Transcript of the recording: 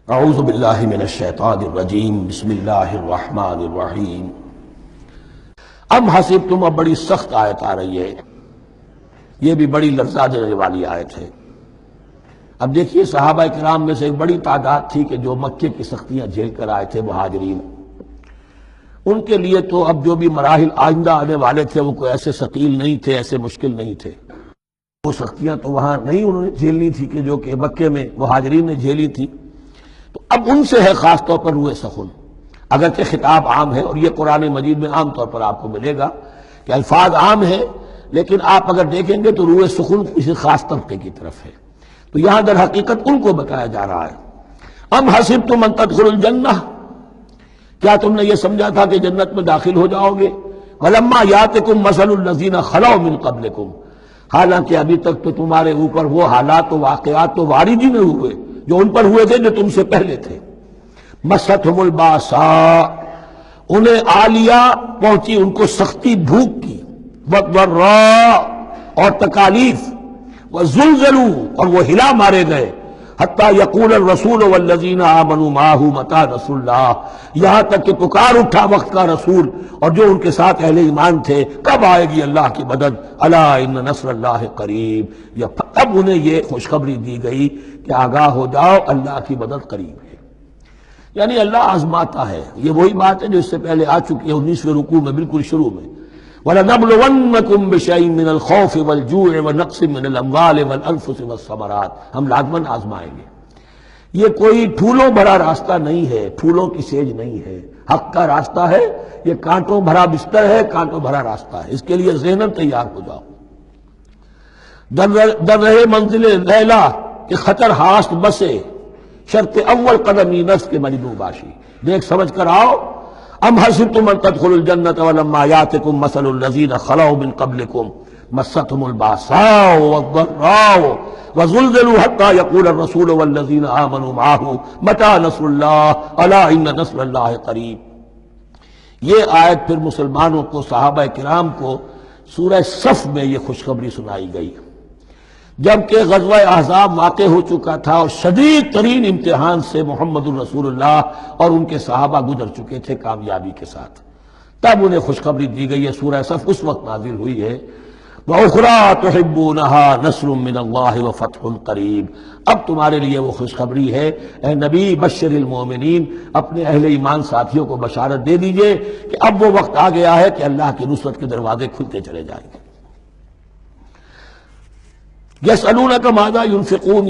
اعوذ باللہ من الشیطان الرجیم بسم اللہ الرحمن الرحیم ام حسبتم، اب بڑی سخت آیت آ رہی ہے، یہ بھی بڑی لرزا دینے والی آیت ہے۔ اب دیکھیے صحابہ کرام میں سے ایک بڑی تعداد تھی کہ جو مکے کی سختیاں جھیل کر آئے تھے، مہاجرین، ان کے لیے تو اب جو بھی مراحل آئندہ آنے والے تھے وہ کوئی ایسے ثقیل نہیں تھے، ایسے مشکل نہیں تھے۔ وہ سختیاں تو وہاں نہیں انہوں نے جھیلنی تھی کہ جو کہ مکے میں مہاجرین نے جھیلی تھی، تو اب ان سے ہے خاص طور پر روئے سخن، اگرچہ خطاب عام ہے، اور یہ قرآن مجید میں عام طور پر آپ کو ملے گا کہ الفاظ عام ہیں، لیکن آپ اگر دیکھیں گے تو روئے سخن کسی خاص طبقے کی طرف ہے۔ تو یہاں در حقیقت ان کو بتایا جا رہا ہے۔ ام حسبتم ان تدخلوا الجنہ، کیا تم نے یہ سمجھا تھا کہ جنت میں داخل ہو جاؤ گے؟ ولما یاتکم مثل الذین خلوا من قبلکم، حالانکہ ابھی تک تو تمہارے اوپر وہ حالات و واقعات تو وارد ہی نہیں ہوئے جو ان پر ہوئے تھے جو تم سے پہلے تھے۔ مستہم الباساء، انہیں آ لیا، پہنچی ان کو سختی بھوک کی، والضراء، اور تکالیف، وزلزلوا، اور وہ ہلا مارے گئے، حتی یقول الرسول والذین آمنوا معہ متی نصر اللہ، یہاں تک کہ پکار اٹھا وقت کا رسول اور جو ان کے ساتھ اہل ایمان تھے، کب آئے گی اللہ کی مدد، الا ان نصر اللہ قریب، یا تب انہیں یہ خوشخبری دی گئی کہ آگاہ ہو جاؤ، اللہ کی مدد قریب ہے۔ یعنی اللہ آزماتا ہے، یہ وہی بات ہے جو اس سے پہلے آ چکی ہے 19ویں رکوع میں بالکل شروع میں، وَلَنَبْلُوَنَّكُمْ بِشَيْءٍ مِّنَ الْخَوْفِ وَالْجُوعِ وَنَقْصٍ مِّنَ الْأَمْوَالِ وَالْأَنفُسِ وَالثَّمَرَاتِ، ہم لازماً آزمائیں گے۔ یہ کوئی پھولوں بھرا راستہ نہیں ہے، پھولوں کی سیج نہیں ہے، حق کا راستہ ہے، یہ کانٹوں بھرا بستر ہے، کانٹوں بھرا راستہ ہے، اس کے لیے ذہناً تیار ہو جاؤ۔ در رہے منزل لیلا کہ خطر ہاست بسے، شرط اول قدمی نفس کے مجدو باشی، دیکھ سمجھ کر آؤ۔ ام حسبتم ان تدخلوا الجنة ولما یاتکم مثل الذین خلوا من قبلکم مستهم الباساء والضراء وزلزلوا حتى يقول الرسول والذین آمنوا معه متی نصر اللہ الا ان نصر اللہ قریب۔ یہ آیت پھر مسلمانوں کو، صحابہ کرام کو سورہ صف میں یہ خوشخبری سنائی گئی، جبکہ غزوہ احزاب واقع ہو چکا تھا اور شدید ترین امتحان سے محمد الرسول اللہ اور ان کے صحابہ گزر چکے تھے کامیابی کے ساتھ، تب انہیں خوشخبری دی گئی ہے۔ سورہ صف اس وقت نازل ہوئی ہے، وَأُخْرَىٰ تُحِبُّونَهَا نَصْرٌ مِّنَ اللَّهِ وَفَتْحٌ قَرِيبٌ، اب تمہارے لیے وہ خوشخبری ہے، اے نبی بشر المومنین، اپنے اہل ایمان ساتھیوں کو بشارت دے دیجئے کہ اب وہ وقت آ گیا ہے کہ اللہ کی نصرت کے دروازے کھلتے چلے جائیں گے۔ یسألونک ماذا ينفقون،